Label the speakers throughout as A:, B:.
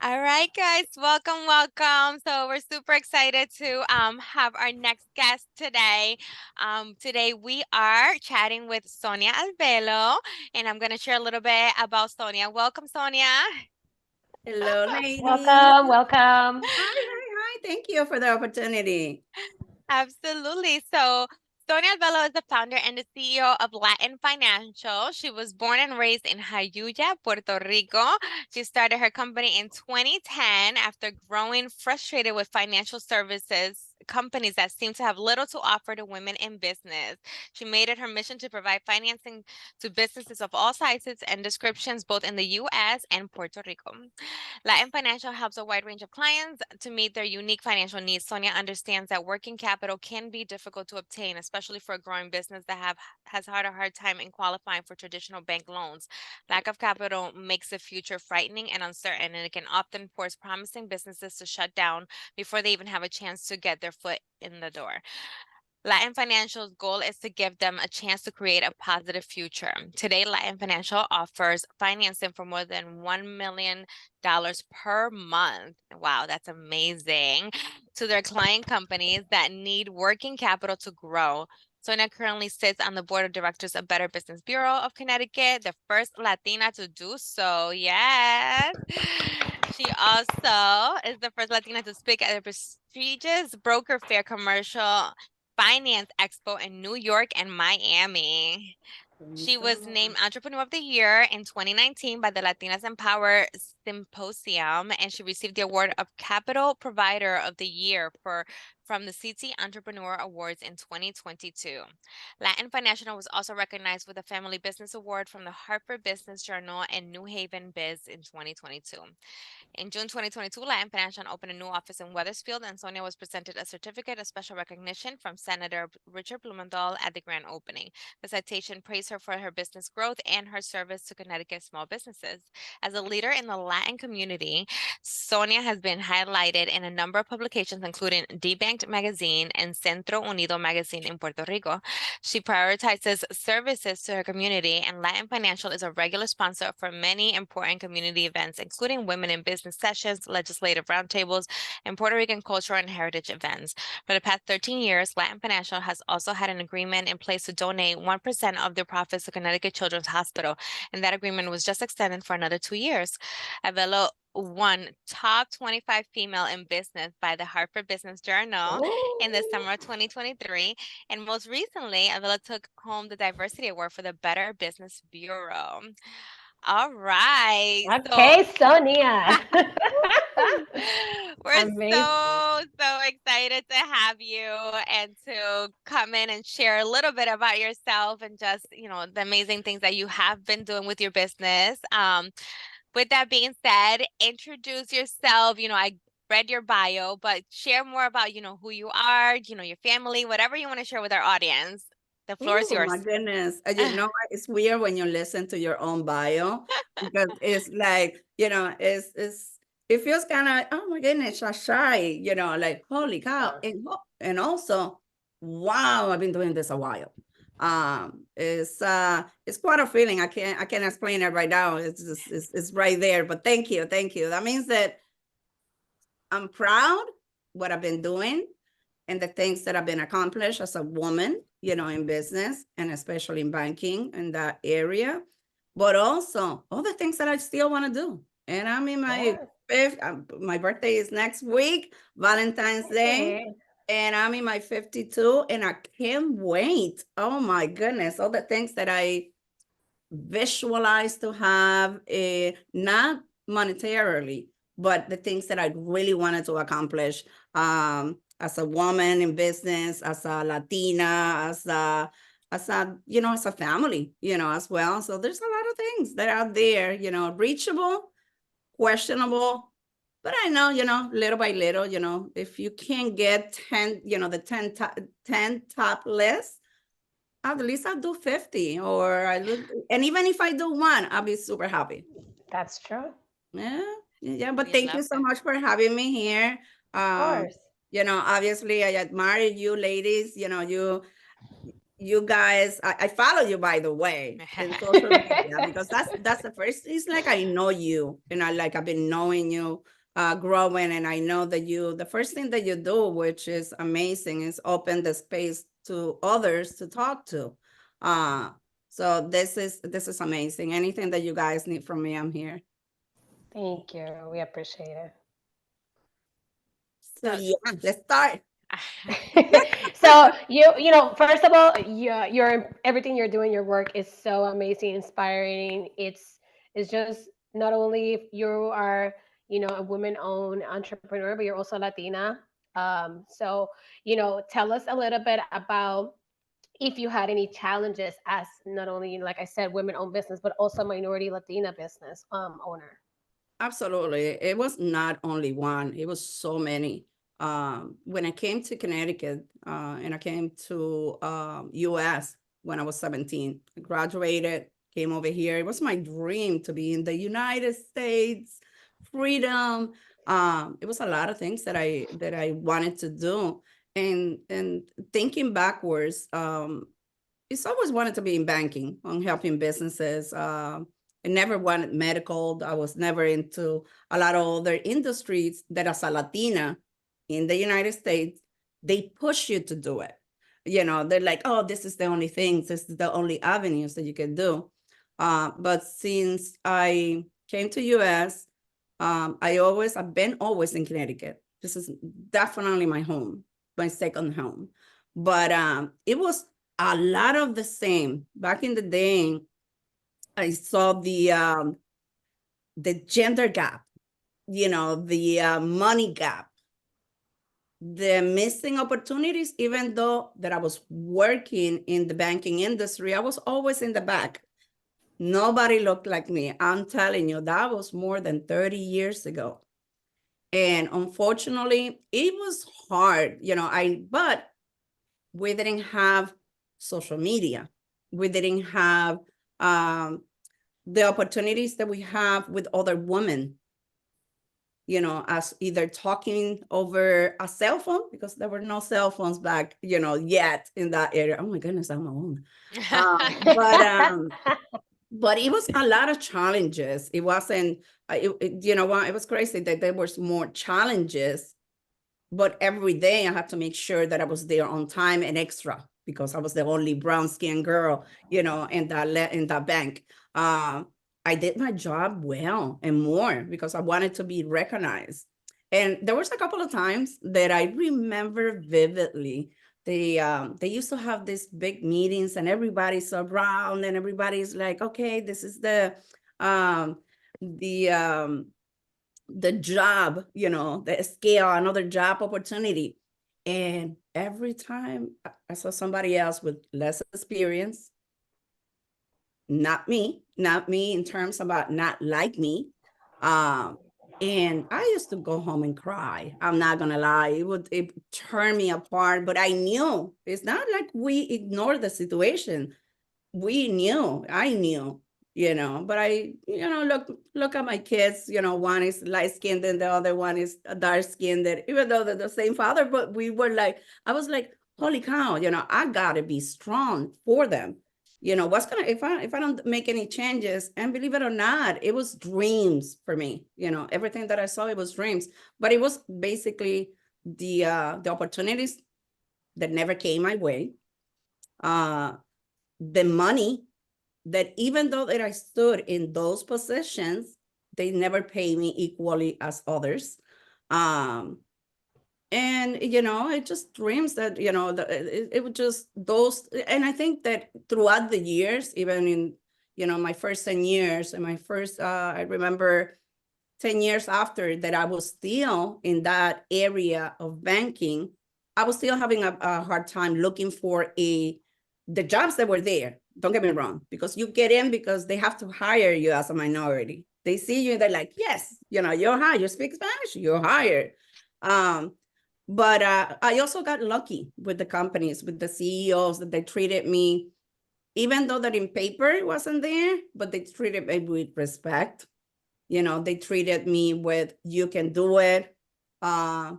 A: All right, guys, welcome, welcome. So we're super excited to have our next guest today. Today we are chatting with Sonia Alvelo, and I'm going to share a little bit about Sonia. Welcome, Sonia.
B: Hello, ladies.
C: Welcome, welcome.
B: Hi. Thank you for the opportunity.
A: Absolutely. So, Sonia Alvelo is the founder and the CEO of Latin Financial. She was born and raised in Jayuya, Puerto Rico. She started her company in 2010 after growing frustrated with financial services companies that seem to have little to offer to women in business. She made it her mission to provide financing to businesses of all sizes and descriptions, both in the US and Puerto Rico. Latin Financial helps a wide range of clients to meet their unique financial needs. Sonia understands that working capital can be difficult to obtain, especially for a growing business that has had a hard time in qualifying for traditional bank loans. Lack of capital makes the future frightening and uncertain, and it can often force promising businesses to shut down before they even have a chance to get their foot in the door. Latin Financial's goal is to give them a chance to create a positive future. Today, Latin Financial offers financing for more than $1 million per month. Wow, that's amazing. To their client companies that need working capital to grow. Sonia currently sits on the board of directors of Better Business Bureau of Connecticut, the first Latina to do so. Yes. She also is the first Latina to speak at a prestigious broker fair commercial Finance Expo in New York and Miami. She was named Entrepreneur of the Year in 2019 by the Latinas Empower Symposium, and she received the award of Capital Provider of the Year from the CT Entrepreneur Awards in 2022. Latin Financial was also recognized with a Family Business Award from the Hartford Business Journal and New Haven Biz in 2022. In June 2022, Latin Financial opened a new office in Wethersfield, and Sonia was presented a certificate of special recognition from Senator Richard Blumenthal at the grand opening. The citation praised her for her business growth and her service to Connecticut small businesses. As a leader in the Latin community, Sonia has been highlighted in a number of publications, including Debanked Magazine and Centro Unido Magazine in Puerto Rico. She prioritizes services to her community, and Latin Financial is a regular sponsor for many important community events, including women in business sessions, legislative roundtables, and Puerto Rican cultural and heritage events. For the past 13 years, Latin Financial has also had an agreement in place to donate 1% of their profits to Connecticut Children's Hospital, and that agreement was just extended for another 2 years. Avelo won top 25 female in business by the Hartford Business Journal in the summer of 2023. And most recently, Avila took home the Diversity Award for the Better Business Bureau. All right. So
C: Okay, Sonia.
A: we're
C: Amazing.
A: so excited to have you and to come in and share a little bit about yourself and just, the amazing things that you have been doing with your business. With that being said, introduce yourself. I read your bio, but share more about, who you are, your family, whatever you want to share with our audience. The floor is
B: Oh
A: yours.
B: my goodness. It's weird when you listen to your own bio because it's like, it feels kind of, oh my goodness, shy, like, holy cow. And also, wow, I've been doing this a while. It's quite a feeling. I can't explain it right now. It's just, it's right there. But thank you. Thank you. That means that I'm proud what I've been doing and the things that have been accomplished as a woman, in business and especially in banking in that area, but also all the things that I still want to do. And I'm in my
C: Yes.
B: fifth, my birthday is next week, Valentine's Day,
C: Okay.
B: and I'm in my 52, and I can't wait. Oh my goodness, all the things that I visualize to have, not monetarily, but the things that I really wanted to accomplish, as a woman in business, as a Latina, as a family, as well. So there's a lot of things that are out there, reachable, questionable. But I know, little by little, if you can get 10, the 10 top list, at least I'll do 50, and even if I do one, I'll be super happy.
C: That's true.
B: Yeah, yeah, but
A: We
B: thank you
A: love
B: so
A: it.
B: much for having me here.
C: Of course.
B: Obviously I admire you ladies, you guys, I follow you, by the way, in social media, because that's the first, it's like I know you, and I've been knowing you, growing, and I know that the first thing that you do, which is amazing, is open the space to others to talk to. So this is amazing. Anything that you guys need from me, I'm here.
C: Thank you. We appreciate it.
B: So
A: So,
B: yeah, let's start.
C: So first of all, you're everything you're doing, your work is so amazing, inspiring. It's just not only you are, a woman-owned entrepreneur, but you're also Latina. So, tell us a little bit about if you had any challenges as not only, like I said, women-owned business, but also minority Latina business owner.
B: Absolutely. It was not only one, it was so many. When I came to Connecticut, and I came to US when I was 17, I graduated, came over here. It was my dream to be in the United States, freedom. It was a lot of things that I wanted to do. And thinking backwards, it's always wanted to be in banking, on helping businesses. I never wanted medical. I was never into a lot of other industries that, as a Latina in the United States, they push you to do it. They're like, oh, this is the only thing. This is the only avenues that you can do. But since I came to US, I've been always in Connecticut. This is definitely my home, my second home. But it was a lot of the same. Back in the day, I saw the gender gap, the money gap, the missing opportunities. Even though that I was working in the banking industry, I was always in the back. Nobody looked like me. I'm telling you, that was more than 30 years ago. And unfortunately, it was hard, but we didn't have social media. We didn't have the opportunities that we have with other women, as either talking over a cell phone, because there were no cell phones back, yet in that area. Oh my goodness, I'm alone. But it was a lot of challenges. It wasn't, you know what, it was crazy that there was more challenges, but every day I had to make sure that I was there on time and extra, because I was the only brown skinned girl, in that bank. I did my job well and more because I wanted to be recognized. And there was a couple of times that I remember vividly. They used to have these big meetings, and everybody's around, and everybody's like, okay, this is um the um the job, the scale, another job opportunity. And every time I saw somebody else with less experience, not me in terms about not like me. And I used to go home and cry. I'm not gonna lie. It turned me apart, but I knew it's not like we ignored the situation. I knew, but look at my kids, one is light skinned and the other one is dark skinned, even though they're the same father, but I was like, holy cow, I gotta be strong for them. What's gonna, if I don't make any changes, and believe it or not, it was dreams for me, everything that I saw, it was dreams, but it was basically the opportunities that never came my way. The money that, even though that I stood in those positions, they never pay me equally as others. And it just dreams that, it would just those. And I think that throughout the years, even in, my first 10 years, and my first, I remember 10 years after that, I was still in that area of banking. I was still having a hard time looking for the jobs that were there. Don't get me wrong, because you get in because they have to hire you as a minority. They see you, they're like, yes, you're hired, you speak Spanish, you're hired. But I also got lucky with the companies, with the CEOs, that they treated me, even though that in paper it wasn't there, but they treated me with respect. They treated me with, you can do it. At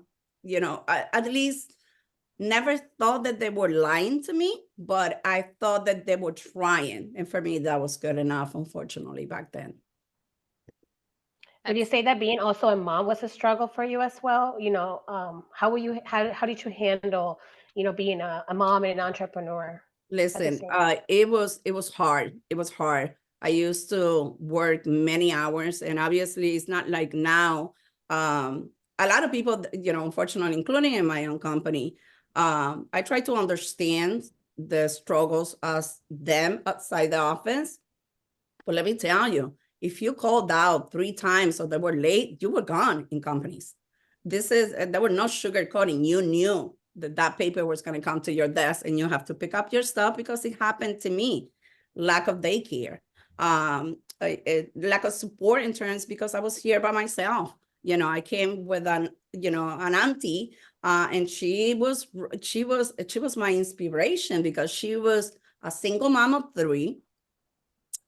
B: least never thought that they were lying to me, but I thought that they were trying. And for me, that was good enough, unfortunately, back then.
C: Would you
A: That's
C: say that being also a mom was a struggle for you as well? How did you handle, being a mom and an entrepreneur at the
B: Listen,
C: same time?
B: it was hard. It was hard. I used to work many hours, and obviously, it's not like now. A lot of people, unfortunately, including in my own company, I try to understand the struggles as them outside the office. But let me tell you, if you called out 3 times or they were late, you were gone in companies. There were no sugarcoating. You knew that that paper was going to come to your desk and you have to pick up your stuff because it happened to me. Lack of daycare, lack of support in terms because I was here by myself. I came with an auntie, and she was my inspiration because she was a single mom of 3.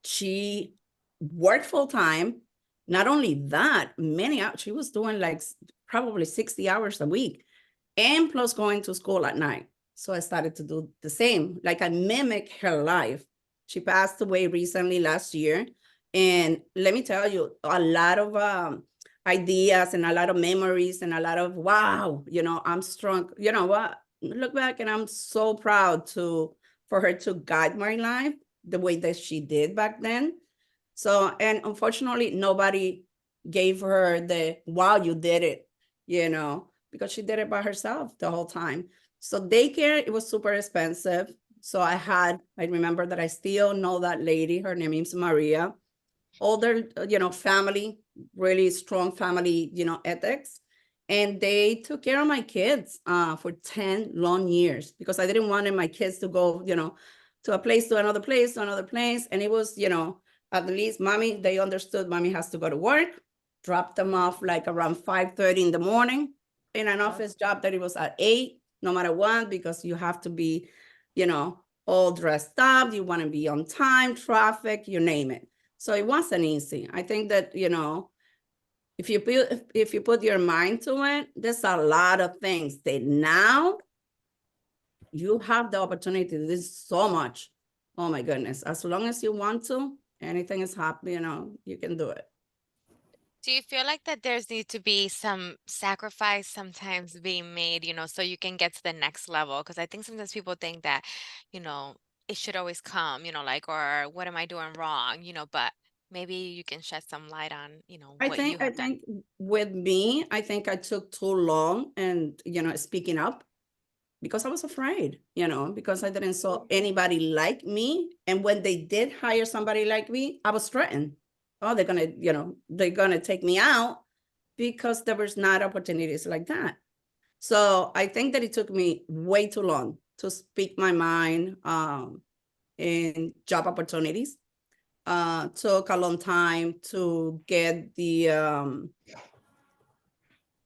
B: She worked full time. Not only that, many hours, she was doing like probably 60 hours a week and plus going to school at night. So I started to do the same. Like I mimic her life. She passed away recently last year. And let me tell you, a lot of ideas and a lot of memories and a lot of wow, I'm strong. You know what? Look back and I'm so proud for her to guide my life the way that she did back then. So, and unfortunately, nobody gave her the wow, you did it, because she did it by herself the whole time. So, daycare, it was super expensive. So, I remember that I still know that lady. Her name is Maria. Older, family, really strong family, ethics. And they took care of my kids for 10 long years because I didn't want my kids to go, to a place, to another place, to another place. And it was, at least mommy, they understood mommy has to go to work, drop them off like around 5:30 in the morning in an office job that it was at 8, no matter what, because you have to be, all dressed up. You want to be on time, traffic, you name it. So it wasn't easy. I think that, if you put your mind to it, there's a lot of things that now you have the opportunity to do so much. Oh my goodness. As long as you want to, anything is happening, you can do it.
A: Do you feel like that there's need to be some sacrifice sometimes being made, so you can get to the next level? Because I think sometimes people think that, you know, it should always come, like, or what am I doing wrong, but maybe you can shed some light on,
B: I
A: what you
B: think I
A: have done.
B: think with me, I think I took too long and speaking up because I was afraid, because I didn't saw anybody like me. And when they did hire somebody like me, I was threatened. Oh, they're gonna take me out because there was not opportunities like that. So I think that it took me way too long to speak my mind in job opportunities. Took a long time to get the el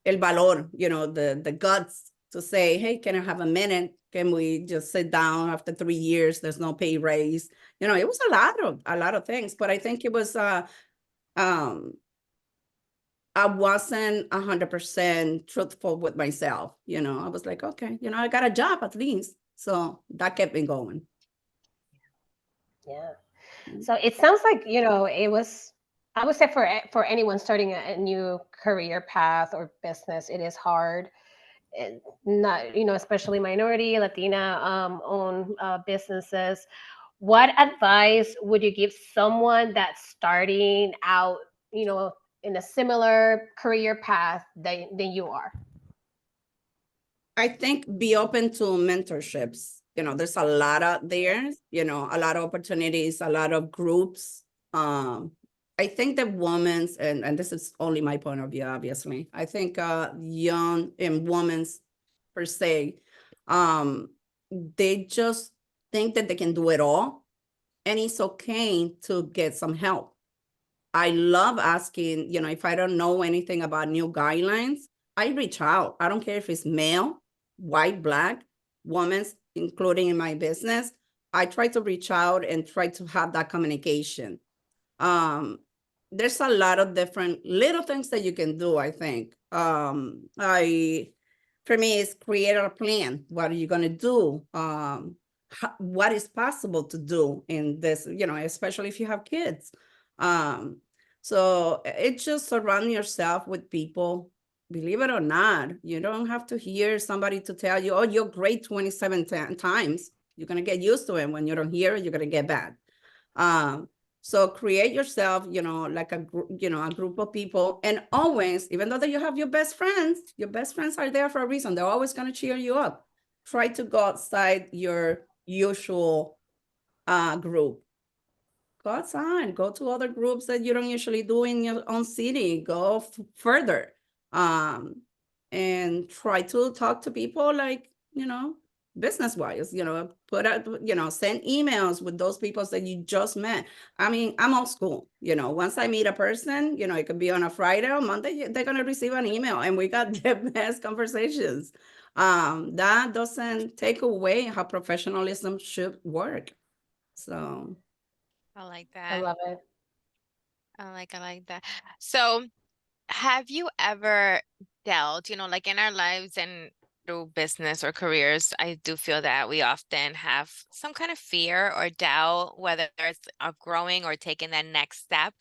B: valor, the guts to say, hey, can I have a minute? Can we just sit down after 3 years? There's no pay raise. It was a lot of things, but I think it was um I wasn't 100% truthful with myself. I was like, okay, I got a job at least. So that kept me going.
C: Yeah. So it sounds like, it was, I would say for anyone starting a new career path or business, it is hard. Not, especially minority, Latina owned businesses. What advice would you give someone that's starting out, in a similar career path than you are?
B: I think be open to mentorships. There's a lot out there, a lot of opportunities, a lot of groups. I think that women's, and this is only my point of view, obviously. I think young and women's per se, they just think that they can do it all. And it's okay to get some help. I love asking, if I don't know anything about new guidelines, I reach out. I don't care if it's male, white, black, women's, including in my business. I try to reach out and try to have that communication. There's a lot of different little things that you can do, I think. for me, is create a plan. What are you going to do? What is possible to do in this, especially if you have kids. So it's just surround yourself with people. Believe it or not, you don't have to hear somebody to tell you, oh, you're great 27 times. You're going to get used to it. When you don't hear it, you're going to get bad. So create yourself, like a group of people. And always, even though that you have your best friends are there for a reason. They're always going to cheer you up. Try to go outside your usual group. Go outside, go to other groups that you don't usually do in your own city. Go further. And try to talk to people like, business wise, put out, send emails with those people that you just met. I mean, I'm old school, once I meet a person, it could be on a Friday or Monday, they're going to receive an email and we got the best conversations. That doesn't take away how professionalism should work. So
A: I like
C: I
A: that.
C: love it.
A: I like that. So have you ever dealt, like in our lives and through business or careers, I do feel that we often have some kind of fear or doubt, whether it's growing or taking that next step.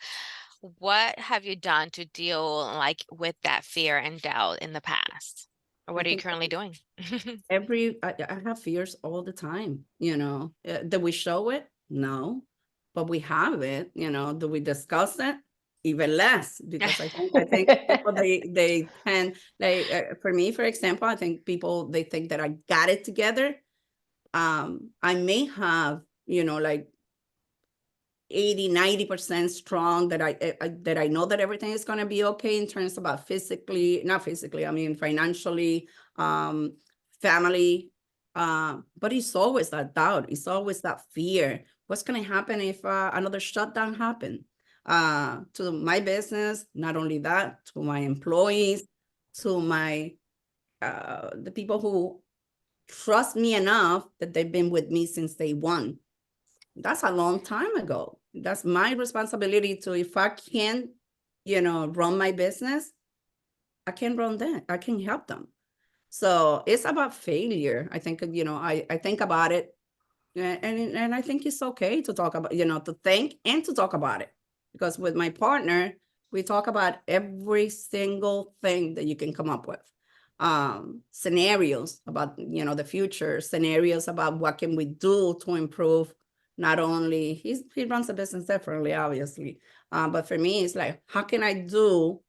A: What have you done to deal like with that fear and doubt in the past? Or
B: I
A: what are you
B: think
A: currently doing?
B: I have fears all the time, do we show it? No, but we have it, do we discuss it? Even less, because I think people, they tend, like, for me, for example, I think people, they think that I got it together. I may have, like 80-90% strong, that I know that everything is going to be okay in terms about not physically, I mean financially, family, but it's always that doubt, it's always that fear. What's going to happen if another shutdown happen to my business? Not only that, to my employees, to my the people who trust me enough that they've been with me since day one. That's a long time ago. That's my responsibility to, if I can, run my business, I can run them. I can help them. So it's about failure. I think, I think about it, and I think it's okay to talk about, to think and to talk about it. Because with my partner, we talk about every single thing that you can come up with. Scenarios about, the future, scenarios about what can we do to improve. Not only he runs a business differently, obviously, but for me, it's like, how can I do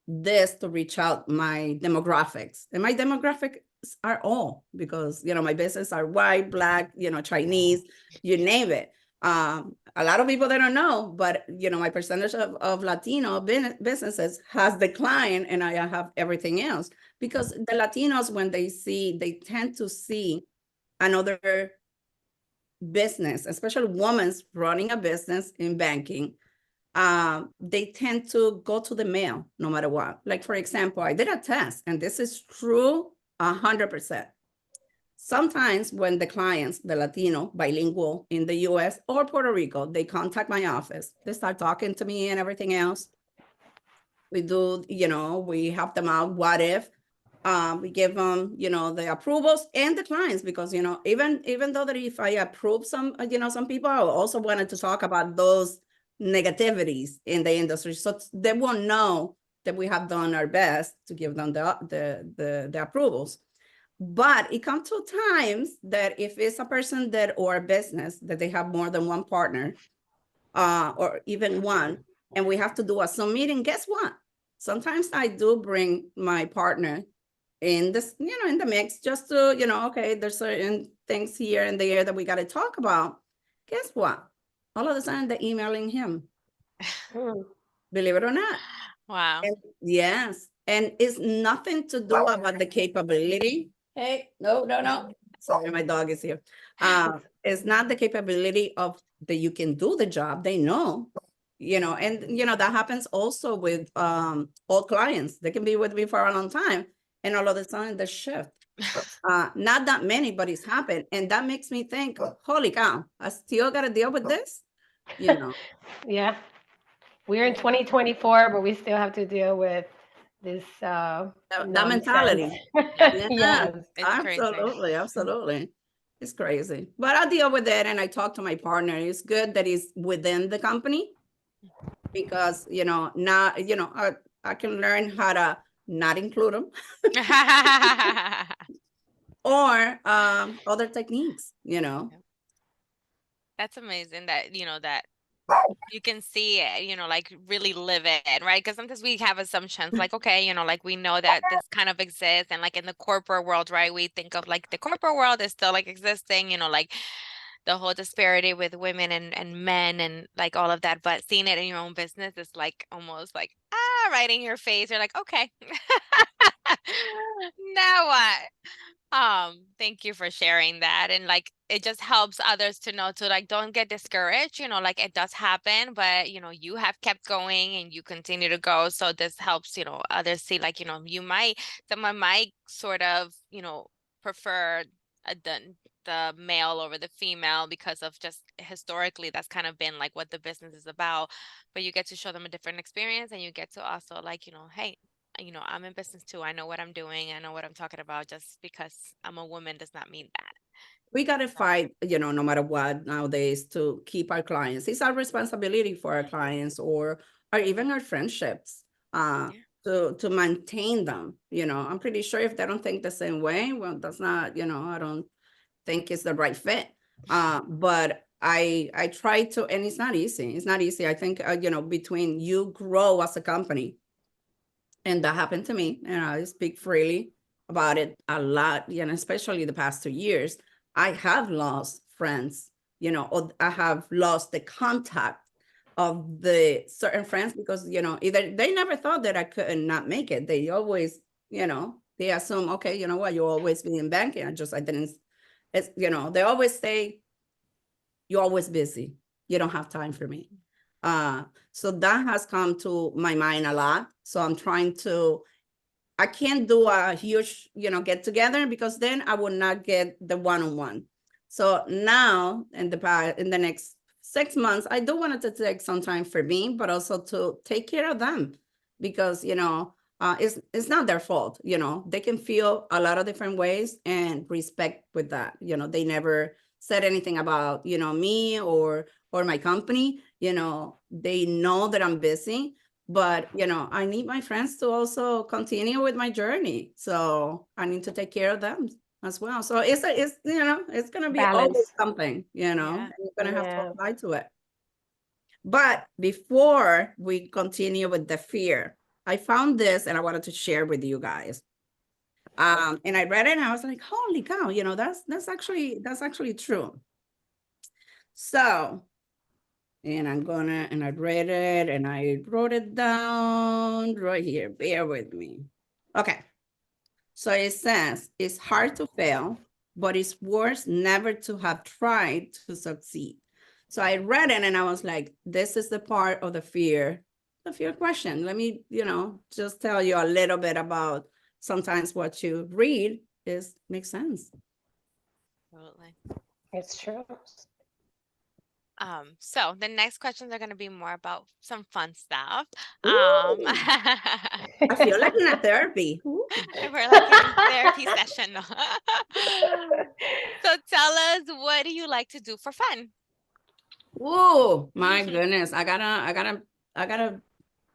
B: this to reach out my demographics? And my demographics are all, because my business are white, black, Chinese, you name it. A lot of people, they don't know, but my percentage of Latino businesses has declined, and I have everything else, because the Latinos, when they tend to see another business, especially women running a business in banking, they tend to go to the male no matter what. Like, for example, I did a test, and this is true 100%. Sometimes when the clients, the Latino, bilingual in the US or Puerto Rico, they contact my office, they start talking to me and everything else. We do, we help them out. What if? We give them, the approvals and the clients, because, even though that if I approve some, some people, I also wanted to talk about those negativities in the industry, so they won't know that we have done our best to give them the approvals. But it comes to times that if it's a person or a business that they have more than one partner, or even one, and we have to do a Zoom meeting, guess what? Sometimes I do bring my partner in this, in the mix, just to, okay, there's certain things here and there that we got to talk about. Guess what? All of a sudden, they're emailing him. Believe it or not.
A: Wow.
B: And yes. And it's nothing to do about the capability. Hey, no. Sorry, my dog is here. It's not the capability of that you can do the job. They know, and that happens also with old clients. They can be with me for a long time, and all of a sudden the shift. Not that many, but it's happened. And that makes me think, holy cow, I still gotta deal with this,
C: Yeah. We're in 2024, but we still have to deal with this
B: That
C: nonsense.
B: mentality. Yeah,
C: Yes.
A: It's crazy.
B: absolutely, absolutely. It's crazy. But I deal with it and I talk to my partner. It's good that he's within the company because, now, I can learn how to not include them or other techniques.
A: That's amazing that, that you can see it, like really live it, right? Because sometimes we have assumptions like, okay, like we know that this kind of exists. And like in the corporate world, right, we think of like the corporate world is still like existing, like the whole disparity with women and men and like all of that. But seeing it in your own business is like almost like, right in your face. You're like, okay, now what? Thank you for sharing that. And like it just helps others to know to like don't get discouraged, like it does happen, but you have kept going and you continue to go. So this helps, others see like, someone might sort of, prefer the male over the female because of just historically that's kind of been like what the business is about. But you get to show them a different experience and you get to also like, hey, I'm in business too. I know what I'm doing. I know what I'm talking about. Just because I'm a woman does not mean that.
B: We got to fight, no matter what nowadays to keep our clients. It's our responsibility for our clients or even our friendships
A: Yeah.
B: to maintain them. I'm pretty sure if they don't think the same way, well, that's not, I don't think it's the right fit. But I try to, and it's not easy. It's not easy. I think, between you grow as a company, and that happened to me, and I speak freely about it a lot, especially the past 2 years. I have lost friends, or I have lost the contact of the certain friends because, either they never thought that I could not make it. They always, they assume, okay, you know what, you'll always be in banking. I didn't, they always say, you're always busy. You don't have time for me. So that has come to my mind a lot. So I'm trying to, I can't do a huge, get together because then I would not get the one-on-one. So now in the next 6 months, I do want to take some time for me, but also to take care of them because, it's not their fault. They can feel a lot of different ways and respect with that. They never said anything about, me or my company. They know that I'm busy, but I need my friends to also continue with my journey, so I need to take care of them as well. So it's gonna be always
C: Balance.
B: something, and
A: Yeah.
B: you're gonna have to
C: Yeah.
B: apply to it. But before we continue with the fear, I found this and I wanted to share with you guys. And I read it and I was like, holy cow, that's actually true. So, and I read it and I wrote it down right here. Bear with me. Okay. So it says, it's hard to fail, but it's worse never to have tried to succeed. So I read it and I was like, this is the part of the fear question. Let me, just tell you a little bit about sometimes what you read makes sense.
A: Absolutely.
C: It's true.
A: So the next questions are going to be more about some fun stuff.
B: Ooh, I feel like in a therapy. Ooh.
A: We're like in a therapy session. So tell us, what do you like to do for fun?
B: Oh my goodness. I gotta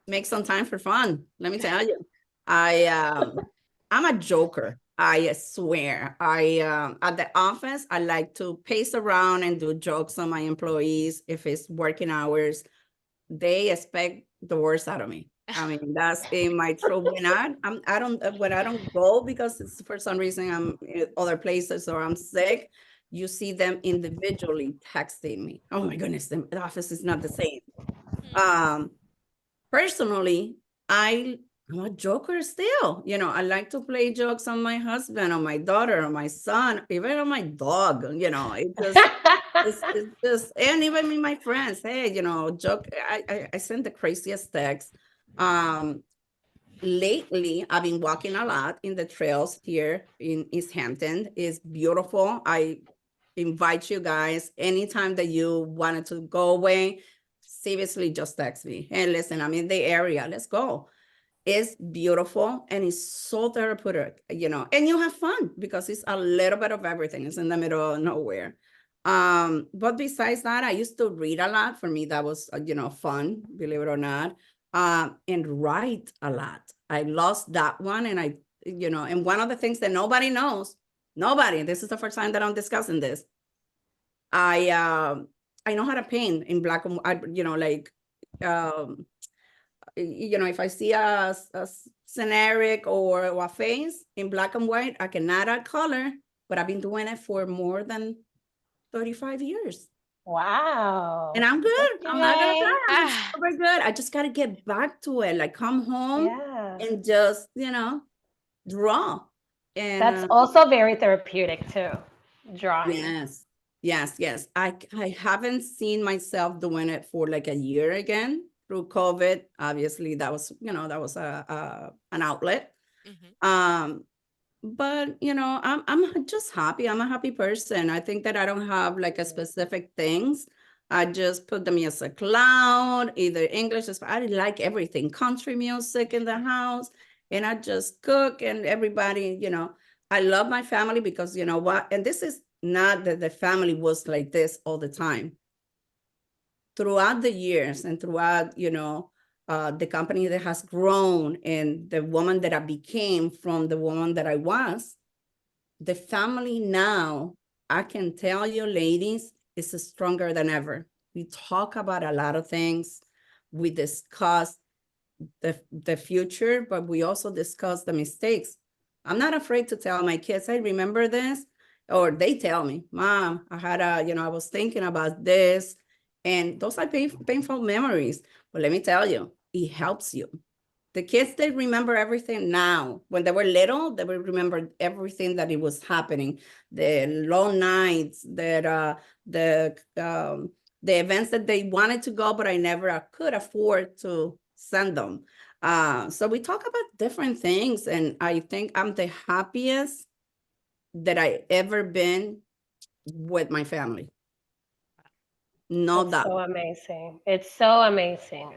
B: make some time for fun. Let me tell you. I'm a joker. I swear. At the office, I like to pace around and do jokes on my employees. If it's working hours, they expect the worst out of me. I mean, that's in my true when when I don't go because it's for some reason I'm in other places or I'm sick, you see them individually texting me. Oh my goodness, the office is not the same. Um, Personally, I'm a joker still. I like to play jokes on my husband, on my daughter, on my son, even on my dog. It's just, and even with my friends, hey, joke. I send the craziest text. Um, Lately, I've been walking a lot in the trails here in East Hampton. It's beautiful. I invite you guys anytime that you wanted to go away. Seriously, just text me. Hey, listen, I'm in the area. Let's go. It's beautiful and it's so therapeutic, and you have fun because it's a little bit of everything. It's in the middle of nowhere. But besides that, I used to read a lot. For me, that was, fun, believe it or not. And write a lot. I lost that one. And and one of the things that nobody knows, this is the first time that I'm discussing this. I know how to paint in black and white, um, if I see a scenario or a face in black and white, I can add a color, but I've been doing it for more than 35 years.
C: Wow.
B: And I'm good. I'm not gonna
C: Okay.
B: lie, I'm
A: Ah,
B: super good. I just gotta get back to it, like come home
C: Yeah.
B: and just, draw. And
C: That's also very therapeutic too, drawing.
B: yes, yes, yes. I haven't seen myself doing it for like a year again through COVID. Obviously, that was an outlet.
A: mhm,
B: Um, but I'm just happy. I'm a happy person. I think that I don't have like a specific things. I just put them as a cloud, either English. I like everything, country music in the house, and I just cook and everybody. I love my family because you know what, and this is not that the family was like this all the time. Throughout the years and throughout, the company that has grown and the woman that I became from the woman that I was, the family now, I can tell you, ladies, is stronger than ever. We talk about a lot of things. We discuss the future, but we also discuss the mistakes. I'm not afraid to tell my kids, I remember this, or they tell me, Mom, I was thinking about this. And those are painful memories. But let me tell you, it helps you. The kids, they remember everything now. When they were little, they will remember everything that it was happening. The long nights, the events that they wanted to go, but I never could afford to send them. So we talk about different things, and I think I'm the happiest that I ever been with my family. No
C: That's
B: doubt.
C: so amazing. It's so amazing.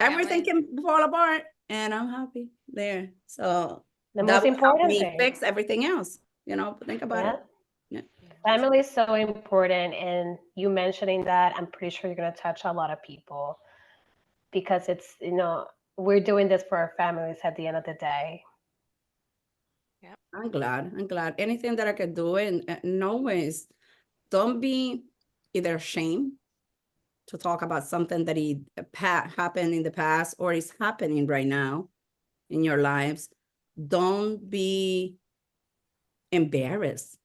B: Everything
A: family.
B: can fall apart, and I'm happy there. So
C: The
B: that
C: most
B: will help
C: important
B: me
C: thing.
B: fix everything else. Think about
C: Yeah.
B: it. Yeah.
A: Yes.
C: Family is so important. And you mentioning that, I'm pretty sure you're going to touch a lot of people because we're doing this for our families at the end of the day.
A: Yep.
B: I'm glad. I'm glad. Anything that I could do, and always don't be either ashamed to talk about something that happened in the past or is happening right now in your lives. Don't be embarrassed.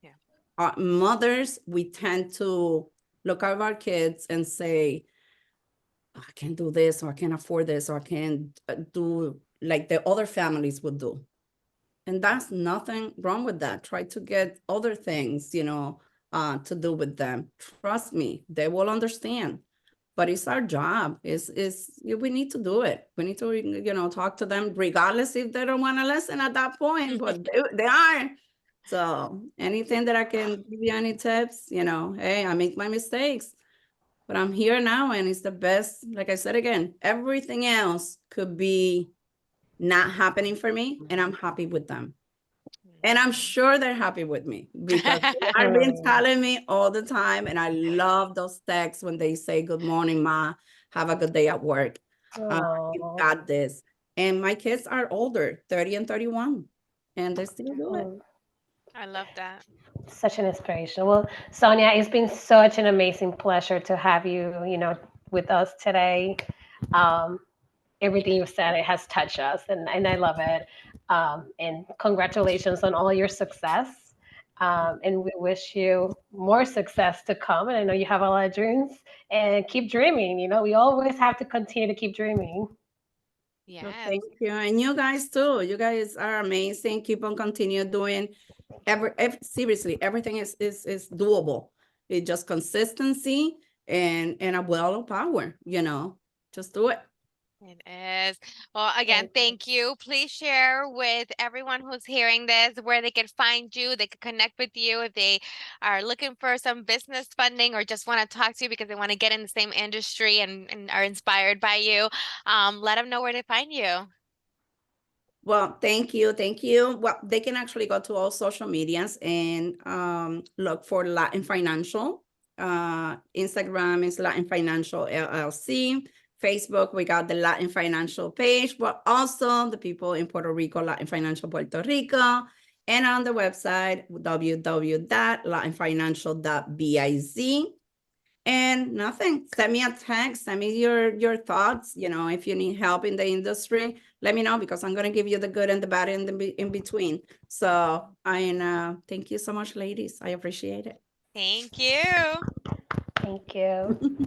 A: Yeah.
B: Our mothers, we tend to look at our kids and say, I can't do this, or I can't afford this, or I can't do like the other families would do. And that's nothing wrong with that. Try to get other things, to do with them. Trust me, they will understand. But it's our job. We need to do it. We need to, talk to them regardless if they don't want to listen at that point, but they are. So anything that I can give you any tips, hey, I make my mistakes, but I'm here now and it's the best. Like I said again, everything else could be not happening for me, and I'm happy with them. And I'm sure they're happy with me because they are been
C: Mm.
B: telling me all the time. And I love those texts when they say, Good morning, Ma. Have a good day at work. You
C: Oh.
B: got this. And my kids are older, 30 and 31, and they still do it.
C: Mm.
A: I love that.
C: Such an inspiration. Well, Sonia, it's been such an amazing pleasure to have you, with us today. Um, Everything you've said, it has touched us, and I love it. And congratulations on all your success. And we wish you more success to come. And I know you have a lot of dreams, and keep dreaming. We always have to continue to keep dreaming.
B: Well,
A: Yes.
B: thank you. And you guys too. You guys are amazing. Keep on continue doing seriously, everything is doable. It's just consistency and a will of power, just do it.
A: It is. Well, again,
C: Thank you.
A: thank you. Please share with everyone who's hearing this where they can find you, they can connect with you if they are looking for some business funding or just want to talk to you because they want to get in the same industry and are inspired by you. Let them know where to find you.
B: Well, thank you. Thank you. Well, they can actually go to all social medias and look for Latin Financial. Instagram is Latin Financial LLC. Facebook, we got the Latin Financial page, but also the people in Puerto Rico, Latin Financial Puerto Rico. And on the website, www.latinfinancial.biz. And nothing, send me a text, send me your thoughts. You know, if you need help in the industry, let me know because I'm going to give you the good and the bad in between. So thank you so much, ladies. I appreciate it.
A: Thank you.
C: Thank you.